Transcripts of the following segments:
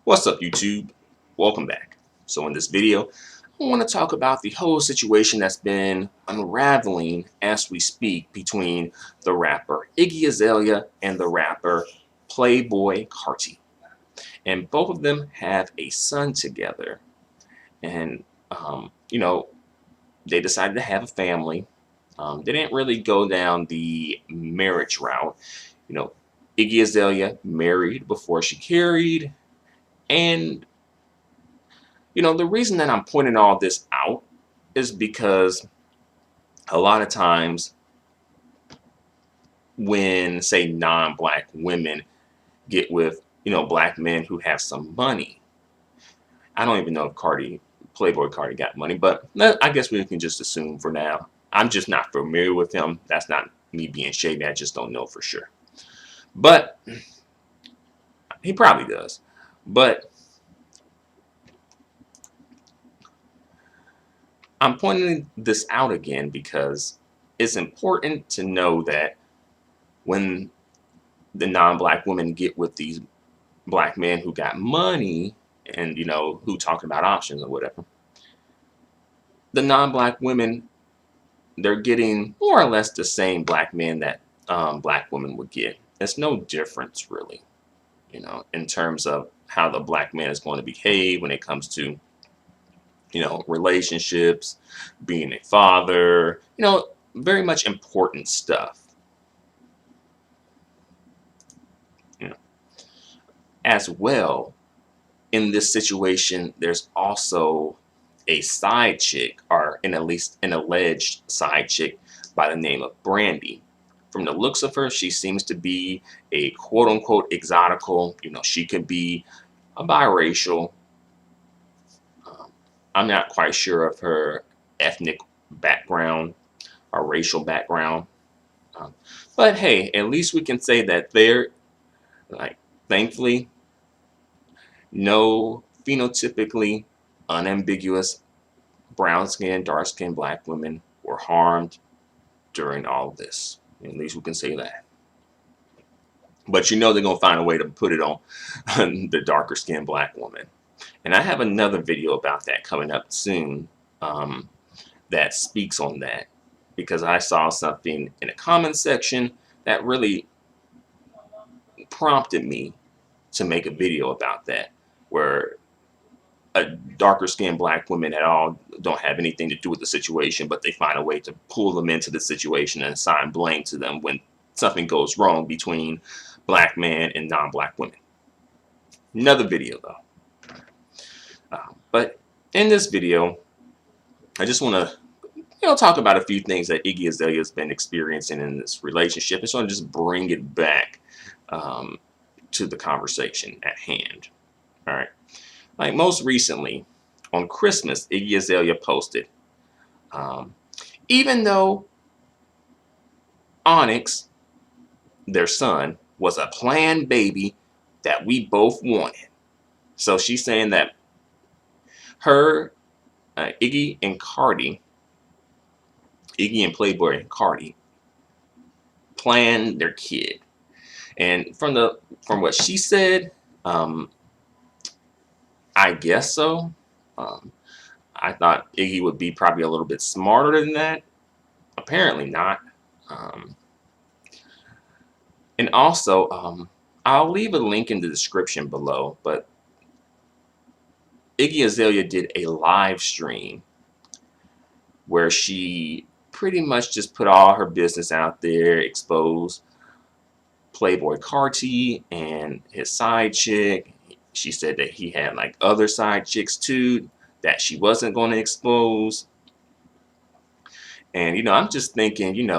What's up, YouTube? Welcome back. So in this video, I want to talk about the whole situation that's been unraveling as we speak between the rapper Iggy Azalea and the rapper Playboi Carti. And both of them have a son together. And, they decided to have a family. They didn't really go down the marriage route. You know, Iggy Azalea married before she carried. And the reason that I'm pointing all this out is because a lot of times when, say, non-black women get with, black men who have some money, I don't even know if Playboy Carti got money, but I guess we can just assume for now. I'm just not familiar with him. That's not me being shady. I just don't know for sure. But he probably does. But I'm pointing this out again because it's important to know that when the non-black women get with these black men who got money and who talking about options or whatever, the non-black women, they're getting more or less the same black men that black women would get. There's no difference really, in terms of how the black man is going to behave when it comes to relationships, being a father, very much important stuff. As well, in this situation, there's also a side chick, or at least an alleged side chick by the name of Brandy. From the looks of her, she seems to be a quote-unquote exotical. She could be a biracial. I'm not quite sure of her ethnic background or racial background. But hey, at least we can say that they're, thankfully, no phenotypically unambiguous brown skinned, dark skinned black women were harmed during all of this. At least we can say that. But they're going to find a way to put it on the darker skinned black woman. And I have another video about that coming up soon that speaks on that, because I saw something in the comment section that really prompted me to make a video about that, where a darker skinned black women at all don't have anything to do with the situation, but they find a way to pull them into the situation and assign blame to them when something goes wrong between black men and non-black women. Another video though. But in this video, I just want to talk about a few things that Iggy Azalea has been experiencing in this relationship, and so I just bring it back to the conversation at hand. All right. Like most recently, on Christmas, Iggy Azalea posted, even though Onyx, their son, was a planned baby that we both wanted. So she's saying that her, Iggy and Playboi and Carti planned their kid. And from what she said, I guess so. I thought Iggy would be probably a little bit smarter than that. Apparently not. And also, I'll leave a link in the description below, but Iggy Azalea did a live stream where she pretty much just put all her business out there, exposed Playboi Carti and his side chick. She said that he had like other side chicks too that she wasn't going to expose. And I'm just thinking,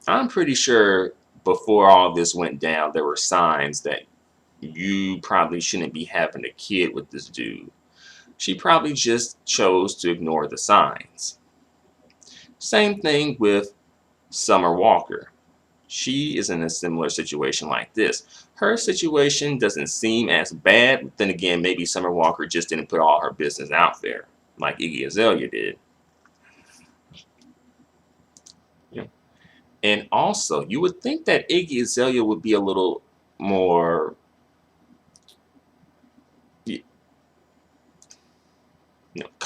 I'm pretty sure before all this went down, there were signs that you probably shouldn't be having a kid with this dude. She probably just chose to ignore the signs. Same thing with Summer Walker. She is in a similar situation like this. Her situation doesn't seem as bad, but then again, maybe Summer Walker just didn't put all her business out there like Iggy Azalea did. And also, you would think that Iggy Azalea would be a little more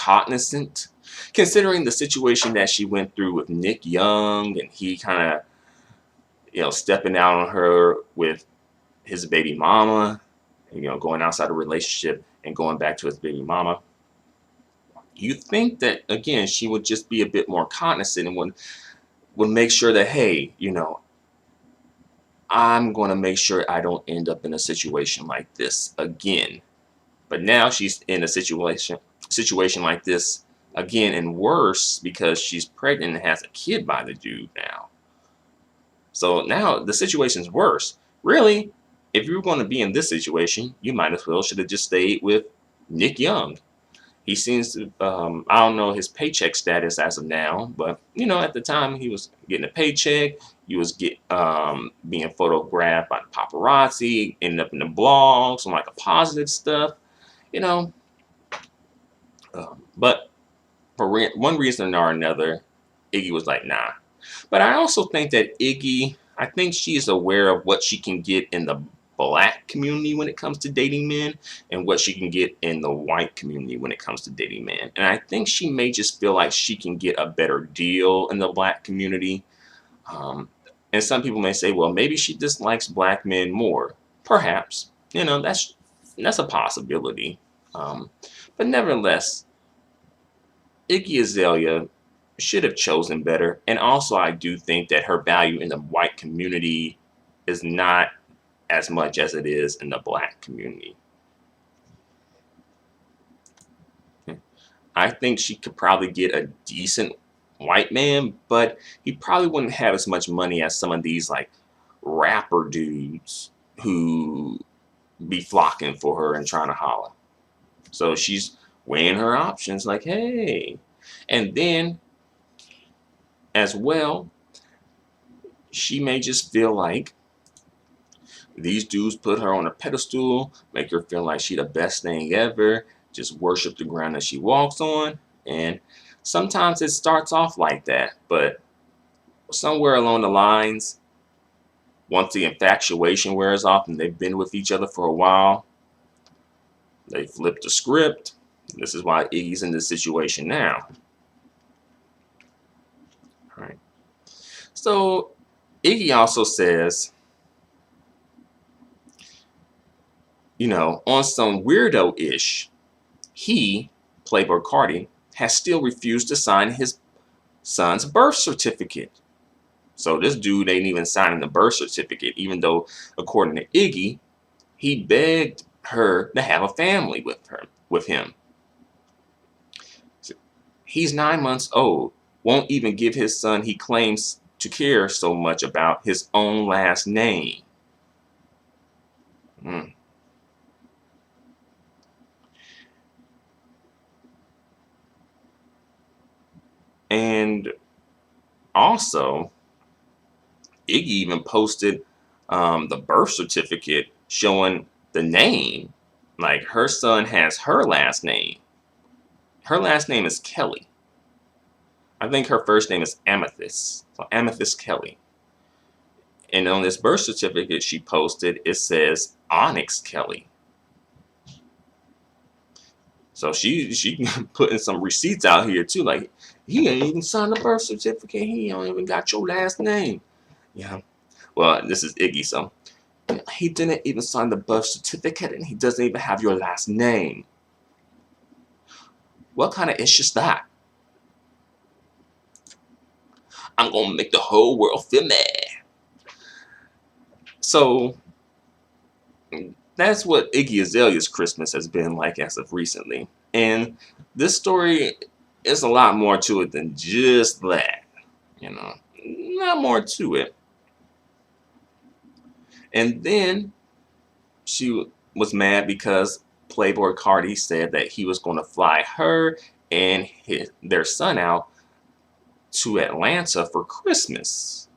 cognizant, considering the situation that she went through with Nick Young, and he kind of, stepping out on her with his baby mama, going outside a relationship and going back to his baby mama. You think that, again, she would just be a bit more cognizant and would make sure that, hey, I'm going to make sure I don't end up in a situation like this again. But now she's in a situation like this again, and worse, because she's pregnant and has a kid by the dude now. So now the situation's worse. Really, if you were going to be in this situation, you might as well should have just stayed with Nick Young. He seems to, I don't know his paycheck status as of now, but, at the time he was getting a paycheck. He was being photographed by the paparazzi, ended up in the blogs, some like a positive stuff, you know. But for one reason or another, Iggy was like, nah. But I also think that Iggy, I think she is aware of what she can get in the black community when it comes to dating men, and what she can get in the white community when it comes to dating men. And I think she may just feel like she can get a better deal in the black community. And some people may say, well, maybe she dislikes black men more. Perhaps. That's a possibility. But nevertheless, Iggy Azalea should have chosen better. And also, I do think that her value in the white community is not as much as it is in the black community. I think she could probably get a decent white man, but he probably wouldn't have as much money as some of these like rapper dudes who be flocking for her and trying to holler. So she's weighing her options like, hey. And then as well, she may just feel like these dudes put her on a pedestal, make her feel like she the best thing ever, just worship the ground that she walks on. And sometimes it starts off like that, but somewhere along the lines, once the infatuation wears off and they've been with each other for a while, they flip the script. This is why Iggy's in this situation now. All right. So Iggy also says, on some weirdo-ish, he, Playboi Carti, has still refused to sign his son's birth certificate. So this dude ain't even signing the birth certificate, even though, according to Iggy, he begged her to have a family with him. He's 9 months old, won't even give his son he claims to care so much about his own last name. And also, Iggy even posted the birth certificate showing the name. Like, her son has her last name. Her last name is Kelly. I think her first name is Amethyst. So Amethyst Kelly. And on this birth certificate she posted, it says Onyx Kelly. So she putting some receipts out here too. Like, he ain't even signed the birth certificate. He don't even got your last name. Yeah. Well, this is Iggy, so he didn't even sign the birth certificate, and he doesn't even have your last name. What kind of ish is that? I'm gonna make the whole world feel mad. So that's what Iggy Azalea's Christmas has been like as of recently. And this story is a lot more to it than just that. Not more to it. And then she was mad because Playboi Carti said that he was going to fly her and their son out to Atlanta for Christmas.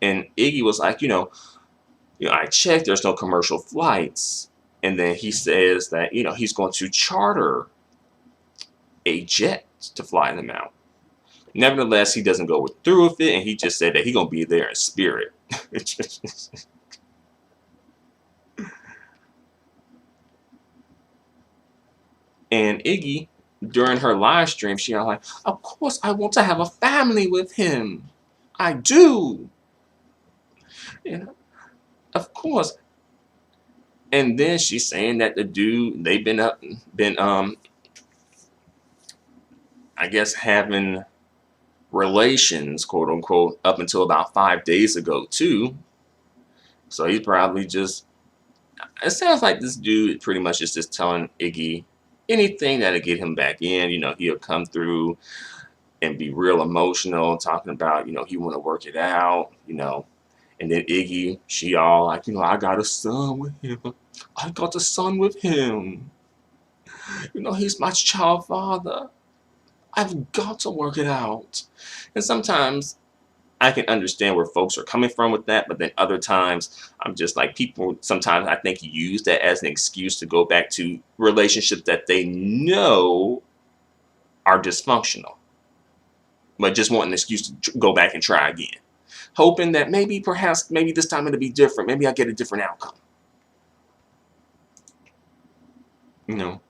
And Iggy was like, I checked, there's no commercial flights. And then he says that, he's going to charter a jet to fly them out. Nevertheless, he doesn't go through with it, and he just said that he's going to be there in spirit. And Iggy during her live stream, she was like, "Of course, I want to have a family with him. I do, you know, of course." And then she's saying that the dude they've been I guess having relations, quote unquote, up until about 5 days ago too. So he's probably just. It sounds like this dude pretty much is just telling Iggy anything that'll get him back in. He'll come through and be real emotional, talking about he want to work it out. And then Iggy, she all like, I got a son with him. I got a son with him. He's my child father. I've got to work it out. And sometimes I can understand where folks are coming from with that, but then other times I'm just like, people sometimes I think use that as an excuse to go back to relationships that they know are dysfunctional, but just want an excuse to go back and try again, hoping that maybe this time it'll be different. Maybe I get a different outcome.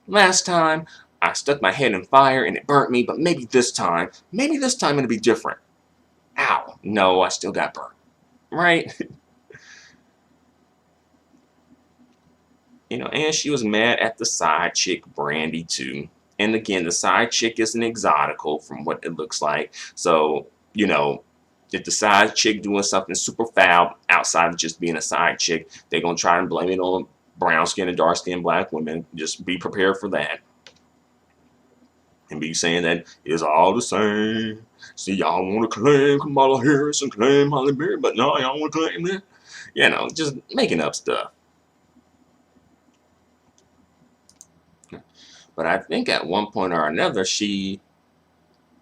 Last time I stuck my head in fire and it burnt me, but maybe this time it'll be different. Ow, no, I still got burnt. Right? And she was mad at the side chick, Brandy, too. And again, the side chick is an exotical from what it looks like. So, if the side chick doing something super foul outside of just being a side chick, they're going to try and blame it on brown skin and dark skinned black women. Just be prepared for that. And be saying that it's all the same. See, y'all want to claim Kamala Harris and claim Halle Berry, but no, y'all want to claim that. Just making up stuff. But I think at one point or another, she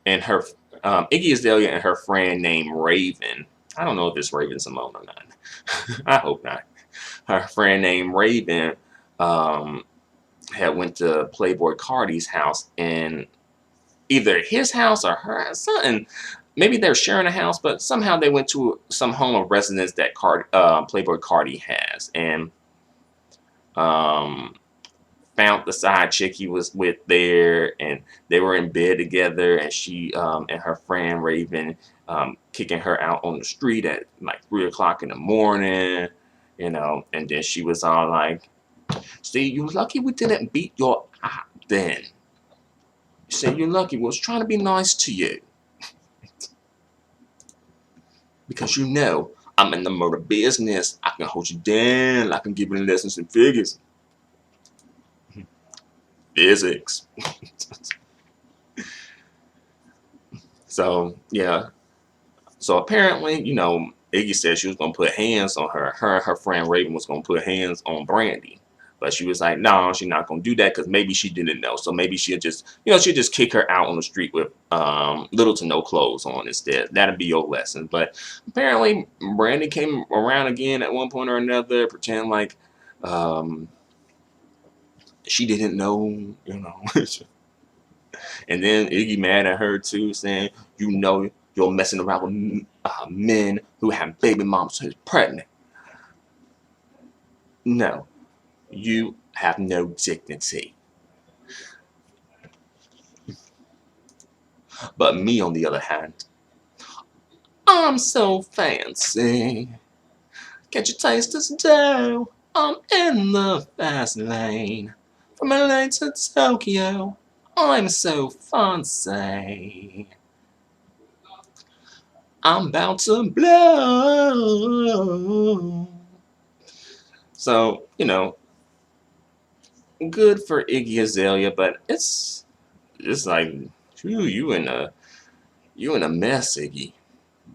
and her Iggy Azalea and her friend named Raven. I don't know if it's Raven Simone or not. I hope not. Her friend named Raven had went to Playboi Carti's house, and either his house or her house, something. Maybe they're sharing a house, but somehow they went to some home of residence that Playboi Carti has, and found the side chick he was with there, and they were in bed together, and she and her friend Raven kicking her out on the street at like 3 o'clock in the morning, and then she was all like, "See, you lucky we didn't beat your eye then. You say you're lucky. We was trying to be nice to you. Because I'm in the murder business. I can hold you down. I can give you lessons in figures. Physics." So, yeah. So apparently, Iggy said she was going to put hands on her. Her and her friend Raven was going to put hands on Brandy. But she was like, no, she's not going to do that because maybe she didn't know. So maybe she'll just, she'll just kick her out on the street with little to no clothes on instead. That'll be your lesson. But apparently, Brandy came around again at one point or another, pretend like she didn't know, And then Iggy mad at her too, saying, you're messing around with men who have baby moms who's pregnant. No. You have no dignity. But me, on the other hand, I'm so fancy. Can't you taste this dough? I'm in the fast lane. From LA to Tokyo, I'm so fancy. I'm about to blow. So, good for Iggy Azalea, but it's like, you in a mess, Iggy.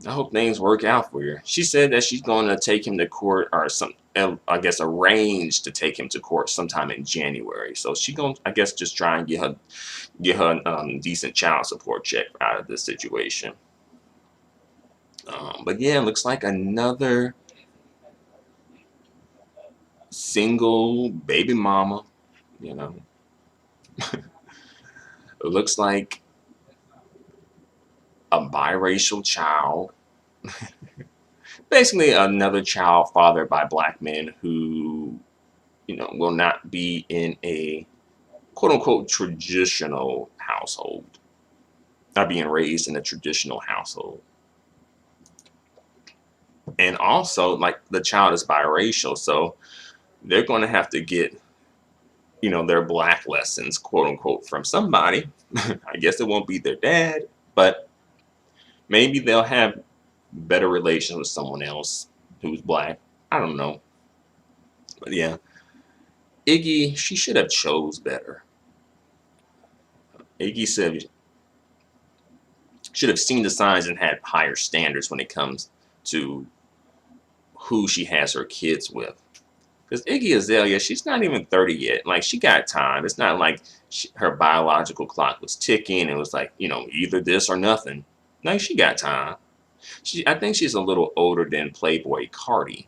I hope things work out for you. She said that she's going to take him to court, or I guess arrange to take him to court sometime in January. So she going to, I guess, just try and get her decent child support check out of this situation. But yeah, it looks like another single baby mama. It looks like a biracial child. Basically, another child fathered by black men who, will not be in a quote-unquote traditional household, not being raised in a traditional household. And also, like, the child is biracial, so they're going to have to get, their black lessons, quote unquote, from somebody. I guess it won't be their dad, but maybe they'll have better relations with someone else who's black. I don't know. But yeah, Iggy, she should have chose better. Iggy should have seen the signs and had higher standards when it comes to who she has her kids with. Because Iggy Azalea, she's not even 30 yet. Like, she got time. It's not like her biological clock was ticking and it was like, either this or nothing. No, she got time. I think she's a little older than Playboi Carti.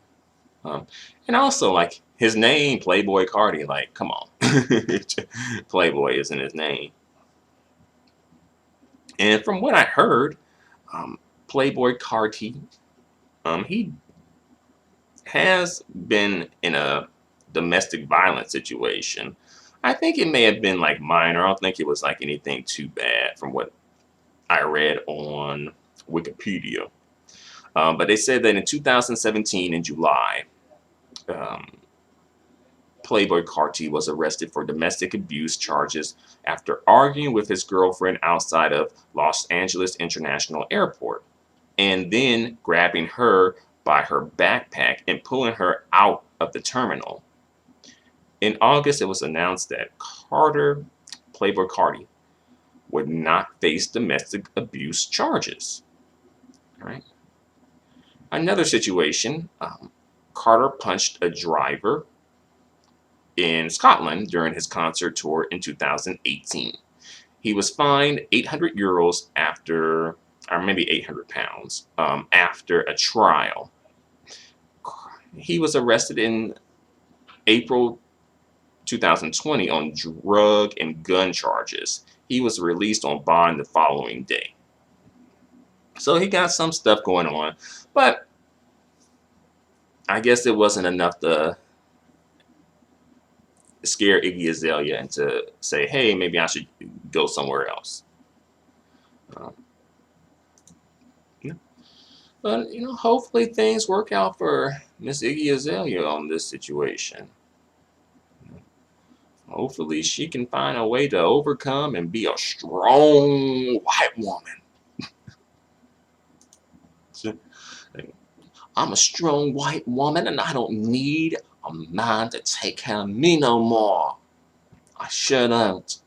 And also, like, his name, Playboi Carti, like, come on. Playboi isn't his name. And from what I heard, Playboi Carti, he has been in a domestic violence situation. I think it may have been like minor. I don't think it was like anything too bad from what I read on Wikipedia. But they said that in 2017 in July, Playboi Carti was arrested for domestic abuse charges after arguing with his girlfriend outside of Los Angeles International Airport, and then grabbing her by her backpack and pulling her out of the terminal. In August, it was announced that Playboi Carti would not face domestic abuse charges. All right. Another situation, Carter punched a driver in Scotland during his concert tour in 2018. He was fined €800 after, or maybe 800 pounds, after a trial. He was arrested in April 2020 on drug and gun charges. He was released on bond the following day. So he got some stuff going on, but I guess it wasn't enough to scare Iggy Azalea and to say, hey, maybe I should go somewhere else. But, hopefully things work out for Miss Iggy Azalea on this situation. Hopefully she can find a way to overcome and be a strong white woman. I'm a strong white woman and I don't need a man to take care of me no more. I sure don't.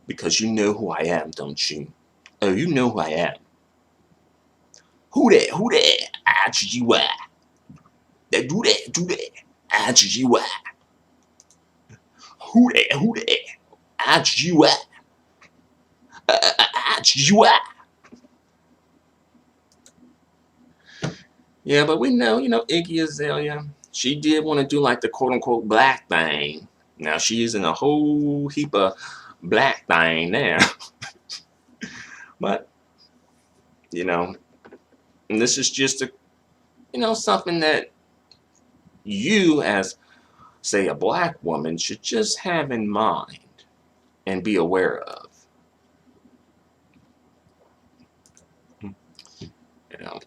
Because you know who I am, don't you? Oh, you know who I am. Who that? Who that? I-G-Y. That do that, do that. I-G-Y. Who that? Who that? I-G-Y. I-G-Y. Yeah, but we know, Iggy Azalea, she did want to do like the quote-unquote black thing. Now, she is in a whole heap of black thing now. But, and this is just something that you as, say, a black woman should just have in mind and be aware of.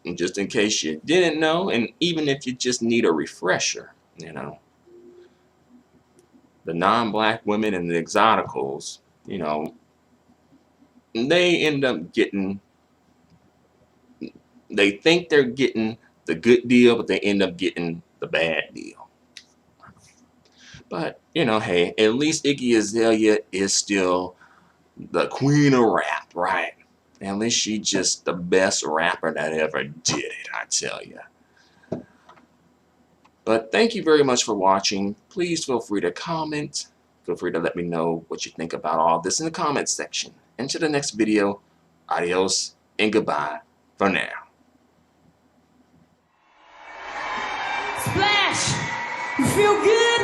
And just in case you didn't know, and even if you just need a refresher, the non-black women and the exoticals, they end up getting, they think they're getting the good deal, but they end up getting the bad deal. But, hey, at least Iggy Azalea is still the queen of rap, right? At least she's just the best rapper that ever did it, I tell you. But thank you very much for watching. Please feel free to comment. Feel free to let me know what you think about all this in the comments section. Until the next video, adios and goodbye for now. Splash! You feel good?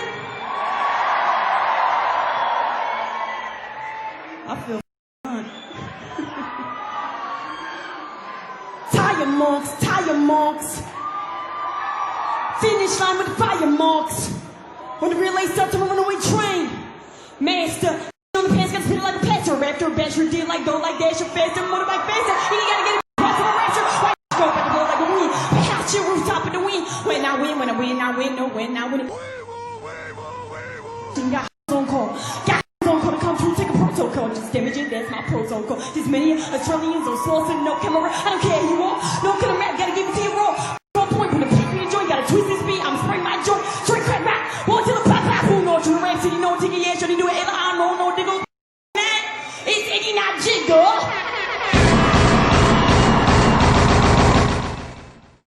I feel fun. Tire marks. Finish line with fire marks. When the relay starts to run away train. Master. On the pants, got spit like a pastor. Raptor, basher, did like go like dash, faster, motorbike faster. You gotta get it past the rapture. Right, go back and blow like a wind. House your rooftop in the wind. When I win, when I win, I win, no, when I win. Got on call. Got on call to come through, take a protocol. Just damage it, that's my protocol. There's many Australians on source and no camera. I don't care who you are. No killer rap, gotta give it to you raw. On point, when the beat me enjoy, gotta twist this beat. I'm spraying my joint. Straight crack rap. One to the pop, pop, who knows you the rap city, no ticket, yeah, should he do it? I don't know.